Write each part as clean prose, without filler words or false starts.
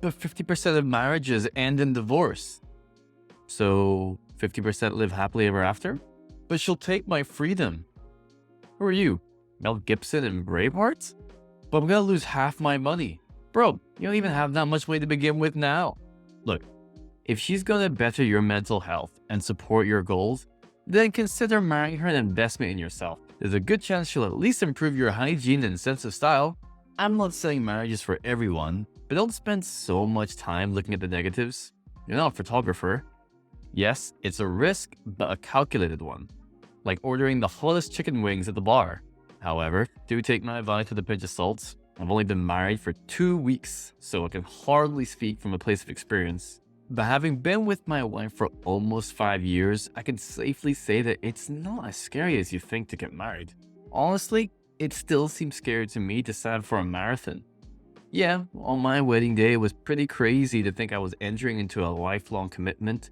But 50% of marriages end in divorce. So 50% live happily ever after? But she'll take my freedom. Who are you? Mel Gibson and Braveheart? But I'm gonna lose half my money. Bro, you don't even have that much money to begin with now. Look, if she's gonna better your mental health and support your goals, then consider marrying her an investment in yourself. There's a good chance she'll at least improve your hygiene and sense of style. I'm not saying marriage is for everyone, but don't spend so much time looking at the negatives. You're not a photographer. Yes, it's a risk, but a calculated one. Like ordering the hottest chicken wings at the bar. However, do take my advice with a pinch of salt. I've only been married for 2 weeks, so I can hardly speak from a place of experience. But having been with my wife for almost 5 years, I can safely say that it's not as scary as you think to get married. Honestly, it still seems scary to me to sign up for a marathon. Yeah, on my wedding day, it was pretty crazy to think I was entering into a lifelong commitment,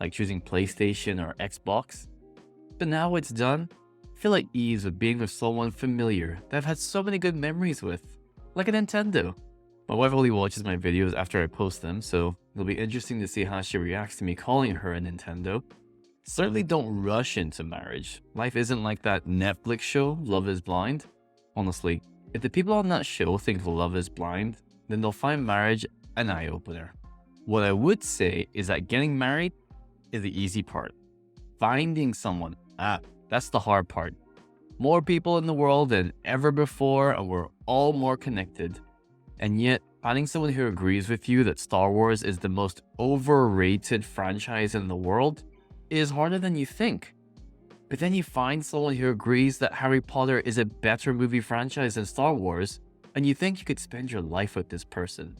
like choosing PlayStation or Xbox. But now it's done, I feel at ease with being with someone familiar that I've had so many good memories with, like a Nintendo. My wife only watches my videos after I post them, so it'll be interesting to see how she reacts to me calling her a Nintendo. Certainly don't rush into marriage. Life isn't like that Netflix show, Love is Blind. Honestly, if the people on that show think Love is Blind, then they'll find marriage an eye-opener. What I would say is that getting married is the easy part. Finding someone, that's the hard part. More people in the world than ever before, and we're all more connected. And yet, finding someone who agrees with you that Star Wars is the most overrated franchise in the world is harder than you think. But then you find someone who agrees that Harry Potter is a better movie franchise than Star Wars, and you think you could spend your life with this person.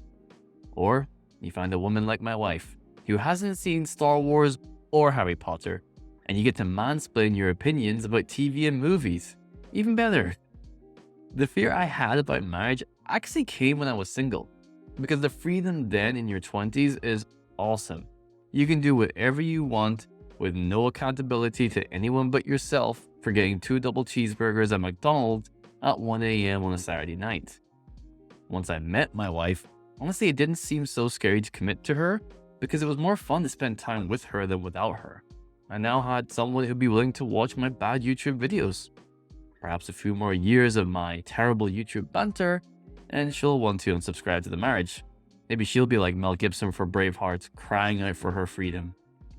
Or you find a woman like my wife, who hasn't seen Star Wars or Harry Potter, and you get to mansplain your opinions about TV and movies. Even better. The fear I had about marriage actually came when I was single, because the freedom then in your 20s is awesome. You can do whatever you want with no accountability to anyone but yourself for getting 2 double cheeseburgers at McDonald's at 1 a.m. on a Saturday night. Once I met my wife, honestly it didn't seem so scary to commit to her because it was more fun to spend time with her than without her. I now had someone who'd be willing to watch my bad YouTube videos. Perhaps a few more years of my terrible YouTube banter, and she'll want to unsubscribe to the marriage. Maybe she'll be like Mel Gibson for Braveheart, crying out for her freedom.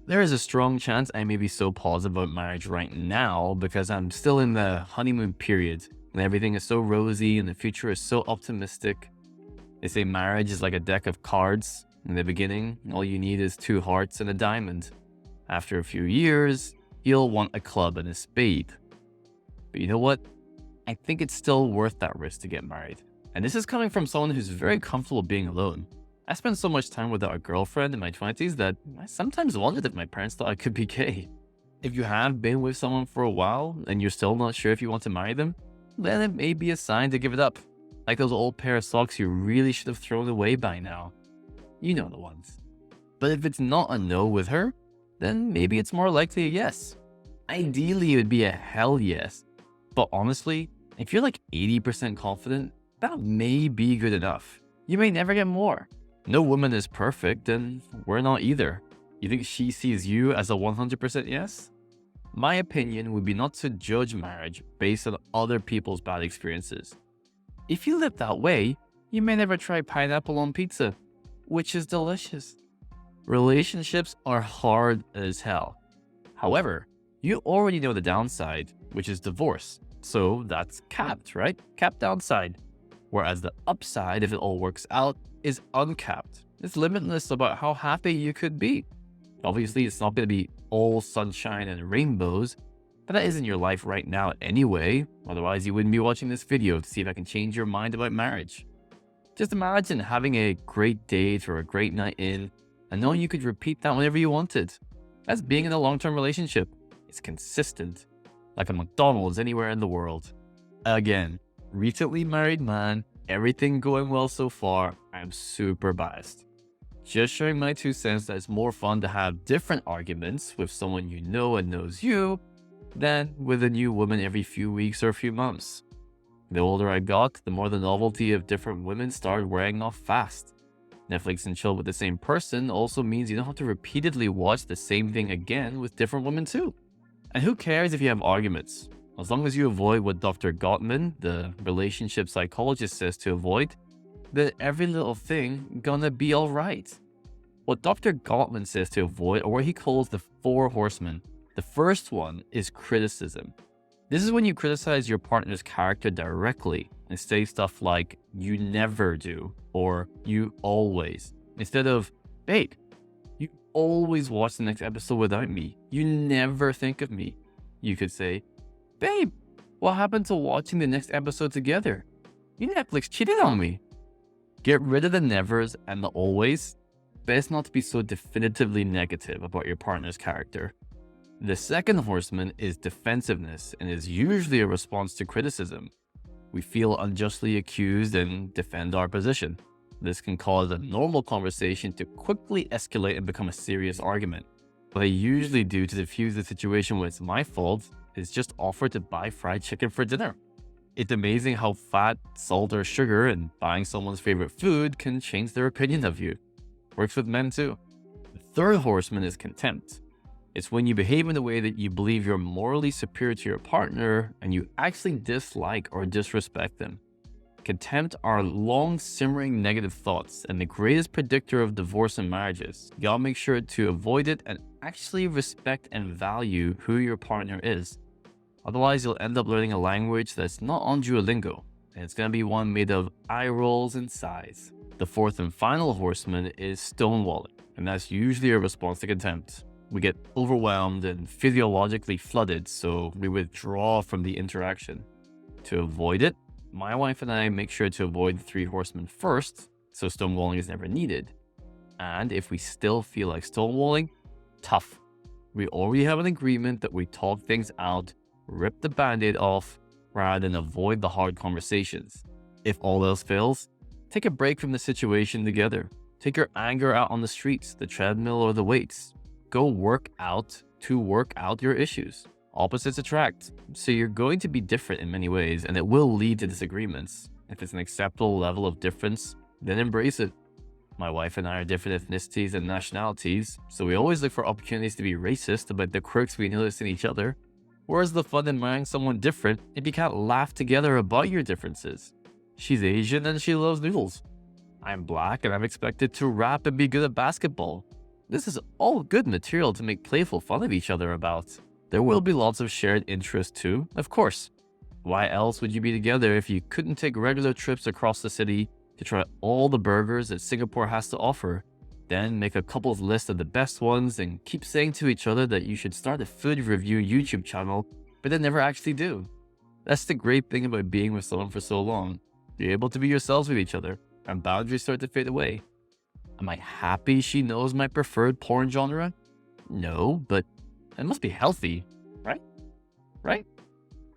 There is a strong chance I may be so positive about marriage right now because I'm still in the honeymoon period and everything is so rosy and the future is so optimistic. They say marriage is like a deck of cards. In the beginning, all you need is 2 hearts and a diamond. After a few years, you'll want a club and a spade. But you know what? I think it's still worth that risk to get married. And this is coming from someone who's very comfortable being alone. I spent so much time without a girlfriend in my 20s that I sometimes wondered if my parents thought I could be gay. If you have been with someone for a while and you're still not sure if you want to marry them, then it may be a sign to give it up. Like those old pair of socks you really should have thrown away by now. You know the ones. But if it's not a no with her, then maybe it's more likely a yes. Ideally, it would be a hell yes. But honestly, if you're like 80% confident, that may be good enough. You may never get more. No woman is perfect, and we're not either. You think she sees you as a 100% yes? My opinion would be not to judge marriage based on other people's bad experiences. If you live that way, you may never try pineapple on pizza, which is delicious. Relationships are hard as hell. However, you already know the downside, which is divorce. So that's capped, right? Capped downside. Whereas the upside, if it all works out, is uncapped. It's limitless about how happy you could be. Obviously, it's not going to be all sunshine and rainbows, but that isn't your life right now anyway. Otherwise, you wouldn't be watching this video to see if I can change your mind about marriage. Just imagine having a great date or a great night in and knowing you could repeat that whenever you wanted. That's being in a long-term relationship. It's consistent, like a McDonald's anywhere in the world. Again, recently married man, everything going well so far. I'm super biased. Just sharing my 2 cents that it's more fun to have different arguments with someone you know and knows you than with a new woman every few weeks or a few months. The older I got, the more the novelty of different women started wearing off fast. Netflix and chill with the same person also means you don't have to repeatedly watch the same thing again with different women too. And who cares if you have arguments? As long as you avoid what Dr. Gottman, the relationship psychologist, says to avoid, then every little thing gonna be alright. What Dr. Gottman says to avoid are what he calls the 4 horsemen. The first one is criticism. This is when you criticize your partner's character directly and say stuff like, you never do, or you always, instead of, babe, you always watch the next episode without me. You never think of me. You could say, babe, what happened to watching the next episode together? You Netflix cheated on me. Get rid of the nevers and the always. Best not to be so definitively negative about your partner's character. The second horseman is defensiveness and is usually a response to criticism. We feel unjustly accused and defend our position. This can cause a normal conversation to quickly escalate and become a serious argument. What I usually do to diffuse the situation when it's my fault is just offer to buy fried chicken for dinner. It's amazing how fat, salt, or sugar and buying someone's favorite food can change their opinion of you. Works with men too. The third horseman is contempt. It's when you behave in a way that you believe you're morally superior to your partner and you actually dislike or disrespect them. Contempt are long simmering negative thoughts and the greatest predictor of divorce and marriages. You gotta make sure to avoid it and actually respect and value who your partner is. Otherwise, you'll end up learning a language that's not on Duolingo, and it's gonna be one made of eye rolls and sighs. The fourth and final horseman is stonewalling, and that's usually a response to contempt. We get overwhelmed and physiologically flooded, so we withdraw from the interaction. To avoid it, my wife and I make sure to avoid the 3 horsemen first, so stonewalling is never needed. And if we still feel like stonewalling, tough. We already have an agreement that we talk things out, rip the band-aid off, rather than avoid the hard conversations. If all else fails, take a break from the situation together. Take your anger out on the streets, the treadmill, or the weights. Go work out to work out your issues. Opposites attract, so you're going to be different in many ways, and it will lead to disagreements. If it's an acceptable level of difference, then embrace it. My wife and I are different ethnicities and nationalities, so we always look for opportunities to be racist about the quirks we notice in each other. Where's the fun in marrying someone different if you can't laugh together about your differences? She's Asian and she loves noodles. I'm black and I'm expected to rap and be good at basketball. This is all good material to make playful fun of each other about. There will be lots of shared interests too, of course. Why else would you be together if you couldn't take regular trips across the city to try all the burgers that Singapore has to offer, then make a couple's list of the best ones and keep saying to each other that you should start a food review YouTube channel, but then never actually do? That's the great thing about being with someone for so long. You're able to be yourselves with each other, and boundaries start to fade away. Am I happy she knows my preferred porn genre? No, but it must be healthy, right? Right?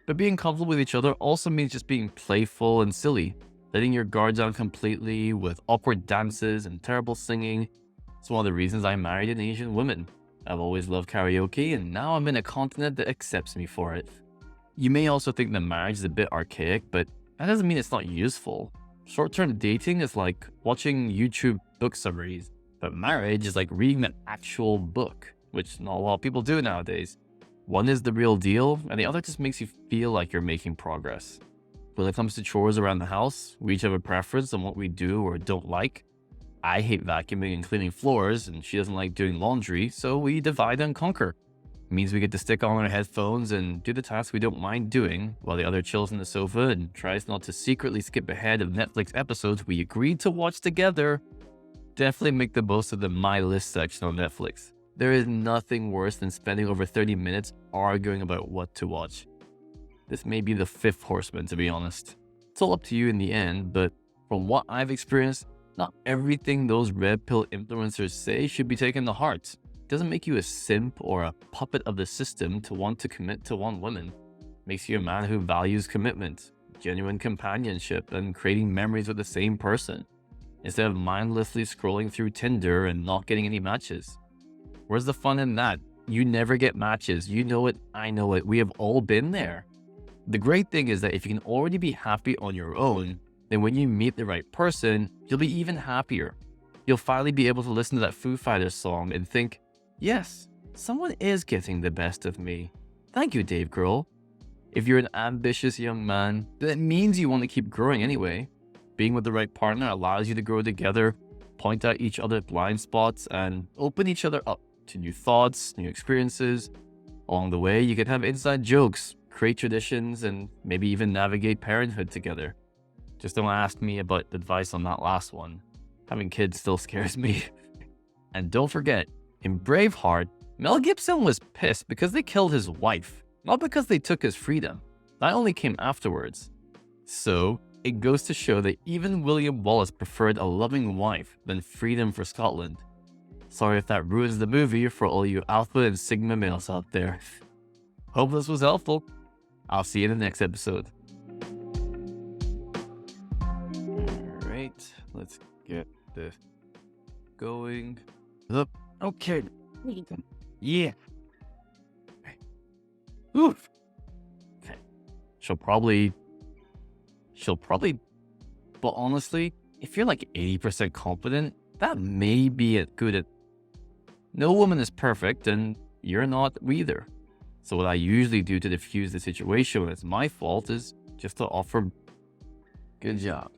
But being comfortable with each other also means just being playful and silly, letting your guard down completely with awkward dances and terrible singing. It's one of the reasons I married an Asian woman. I've always loved karaoke, and now I'm in a continent that accepts me for it. You may also think that marriage is a bit archaic, but that doesn't mean it's not useful. Short-term dating is like watching YouTube book summaries, but marriage is like reading an actual book, which not a lot of people do nowadays. One is the real deal, and the other just makes you feel like you're making progress. When it comes to chores around the house, we each have a preference on what we do or don't like. I hate vacuuming and cleaning floors, and she doesn't like doing laundry, so we divide and conquer. It means we get to stick on our headphones and do the tasks we don't mind doing, while the other chills on the sofa and tries not to secretly skip ahead of Netflix episodes we agreed to watch together. Definitely make the most of the My List section on Netflix. There is nothing worse than spending over 30 minutes arguing about what to watch. This may be the 5th horseman, to be honest. It's all up to you in the end, but from what I've experienced, not everything those red pill influencers say should be taken to heart. It doesn't make you a simp or a puppet of the system to want to commit to one woman. It makes you a man who values commitment, genuine companionship, and creating memories with the same person, instead of mindlessly scrolling through Tinder and not getting any matches. Where's the fun in that? You never get matches. You know it, I know it. We have all been there. The great thing is that if you can already be happy on your own, then when you meet the right person, you'll be even happier. you'll finally be able to listen to that Foo Fighters song and think, yes, someone is getting the best of me. Thank you, Dave Grohl. If you're an ambitious young man, that means you want to keep growing anyway. Being with the right partner allows you to grow together, point out each other's blind spots, and open each other up to new thoughts, new experiences. Along the way, you can have inside jokes, create traditions, and maybe even navigate parenthood together. Just don't ask me about advice on that last one. Having kids still scares me. And don't forget, in Braveheart, Mel Gibson was pissed because they killed his wife, not because they took his freedom. That only came afterwards. So, it goes to show that even William Wallace preferred a loving wife than freedom for Scotland. Sorry if that ruins the movie for all you Alpha and Sigma males out there. Hope this was helpful. I'll see you in the next episode. Alright, let's get this going. Up. Okay. Yeah. Okay. Oof. Okay. She'll probably, but honestly, if you're like 80% confident, that may be it good at. No woman is perfect, and you're not either. So what I usually do to diffuse the situation when it's my fault is just to offer, good job.